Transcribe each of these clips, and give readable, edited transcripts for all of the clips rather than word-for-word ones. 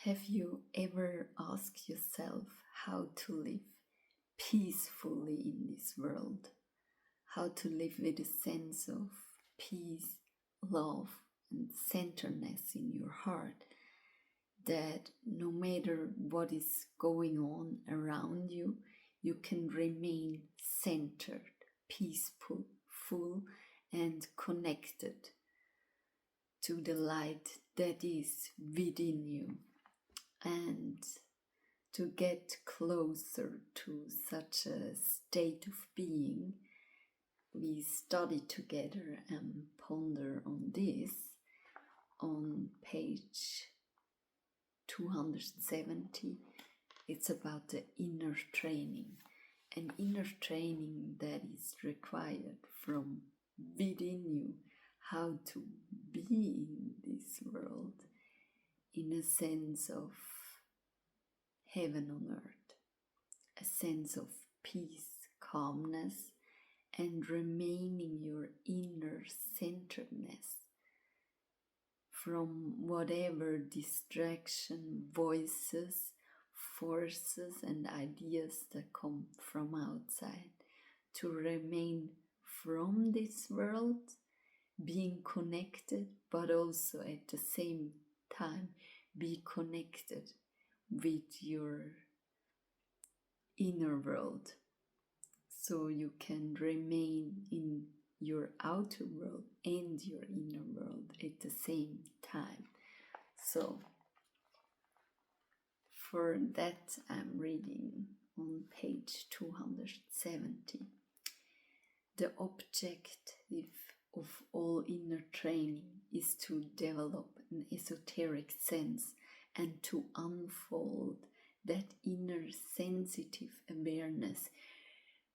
Have you ever asked yourself how to live peacefully in this world? How to live with a sense of peace, love, and centeredness in your heart, that no matter what is going on around you, you can remain centered, peaceful, full, and connected to the light that is within you. And to get closer to such a state of being, we study together and ponder on this on page 270. It's about the inner training, an inner training that is required from within you, how to be in this world in a sense of heaven on earth, a sense of peace, calmness, and remaining your inner centeredness from whatever distraction, voices, forces, and ideas that come from outside, to remain from this world, being connected, but also at the same time be connected with your inner world, so you can remain in your outer world and your inner world at the same time. So for that, I'm reading on page 270. The objective of all inner training is to develop an esoteric sense and to unfold that inner sensitive awareness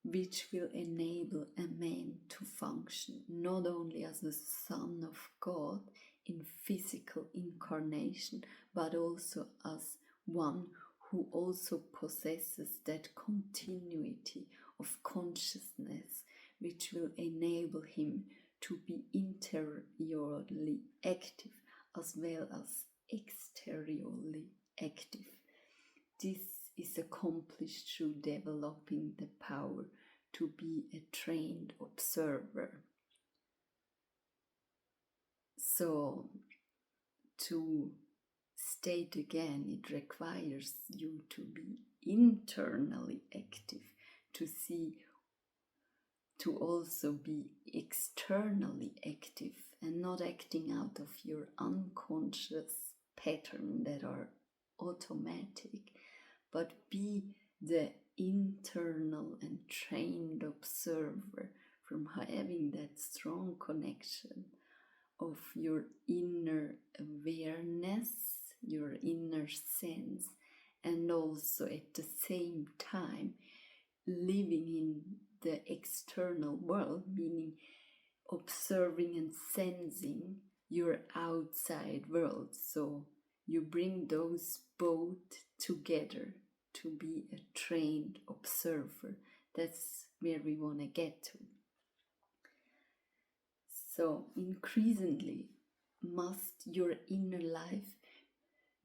which will enable a man to function not only as a son of God in physical incarnation, but also as one who also possesses that continuity of consciousness which will enable him to be interiorly active as well as exteriorly active. This is accomplished through developing the power to be a trained observer. So, to state again, it requires you to be internally active, to also be externally active and not acting out of your unconscious pattern that are automatic, but be the internal and trained observer from having that strong connection of your inner awareness, your inner sense, and also at the same time living in the external world, meaning observing and sensing your outside world. So you bring those both together to be a trained observer. That's where we want to get to. So increasingly must your inner life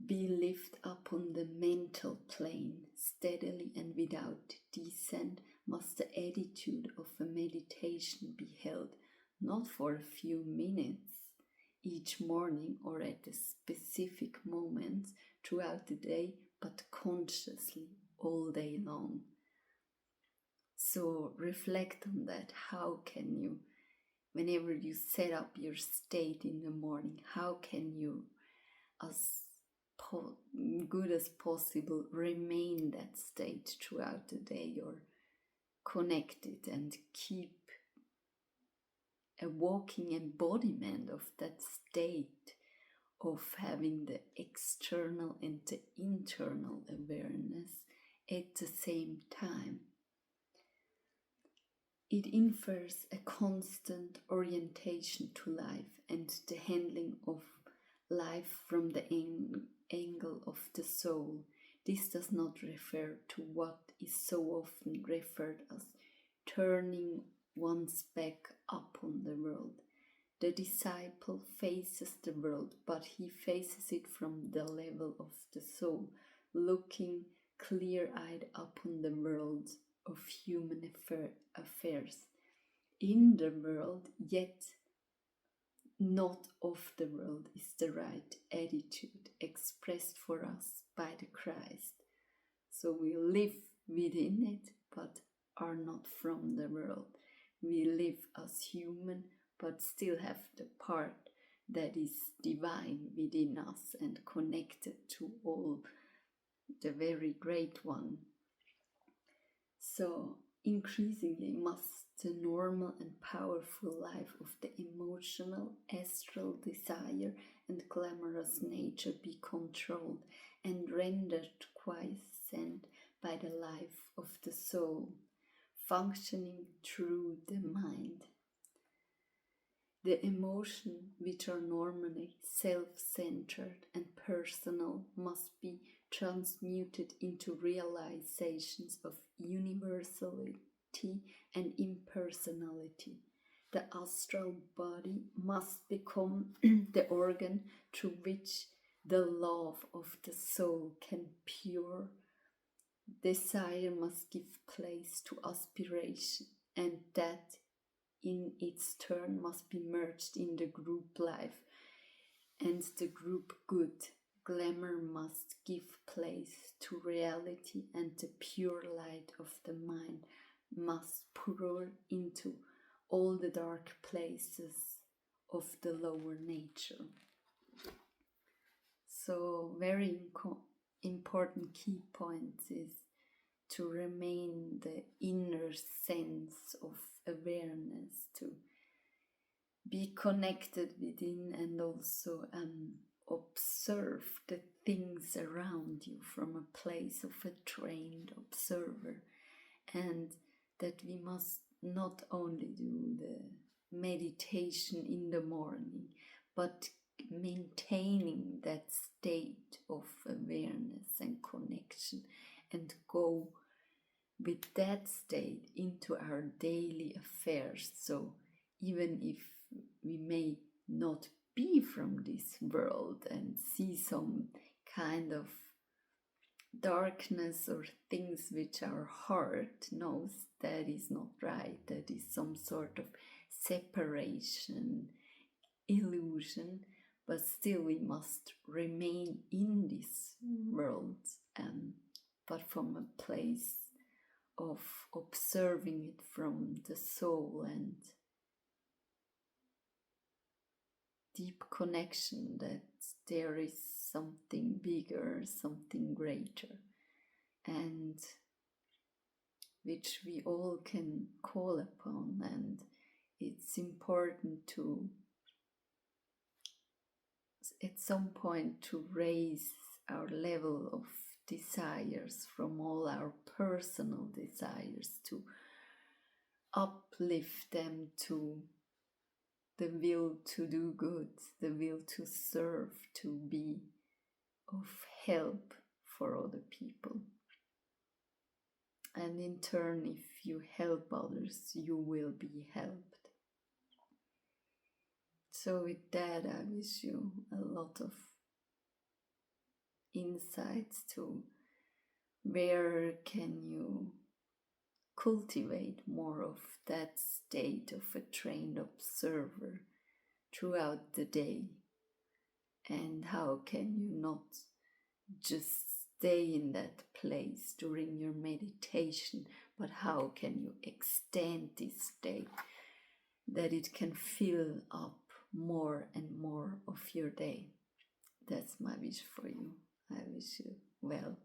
be lifted up on the mental plane steadily, and without descent must the attitude of a meditation be held, not for a few minutes each morning or at a specific moments throughout the day, but consciously all day long. So reflect on that. How can you, whenever you set up your state in the morning, how can you, as good as possible, remain that state throughout the day, or connected and keep a walking embodiment of that state of having the external and the internal awareness at the same time. It infers a constant orientation to life and the handling of life from the angle of the soul. This does not refer to what is so often referred as turning one's back upon the world. The disciple faces the world, but he faces it from the level of the soul, looking clear-eyed upon the world of human affairs. In the world, yet not of the world, is the right attitude expressed for us by the Christ. So we live within it, but are not from the world. We live as human, but still have the part that is divine within us and connected to all the very great one. So increasingly must the normal and powerful life of the emotional, astral desire and glamorous nature be controlled and rendered quiescent by the life of the soul, functioning through the mind. The emotions, which are normally self-centered and personal, must be transmuted into realizations of universality and impersonality. The astral body must become the organ through which the love of the soul can pure. Desire must give place to aspiration, and that in its turn must be merged in the group life and the group good. Glamour must give place to reality, and the pure light of the mind must pour into all the dark places of the lower nature. So very important key point is to remain the inner sense of awareness, to be connected within and also observe the things around you from a place of a trained observer, and that we must not only do the meditation in the morning, but maintaining that state of awareness and connection, and go with that state into our daily affairs. So even if we may not be from this world and see some kind of darkness or things which our heart knows that is not right, that is some sort of separation, illusion, but still we must remain in this world, but from a place of observing it from the soul and deep connection that there is something bigger, something greater, and which we all can call upon. And it's important to, at some point, to raise our level of desires from all our personal desires, to uplift them to the will to do good, the will to serve, to be of help for other people. And in turn, if you help others, you will be helped. So with that, I wish you a lot of insights to where can you cultivate more of that state of a trained observer throughout the day, and how can you not just stay in that place during your meditation, but how can you extend this state that it can fill up more and more of your day. That's my wish for you. I wish you well.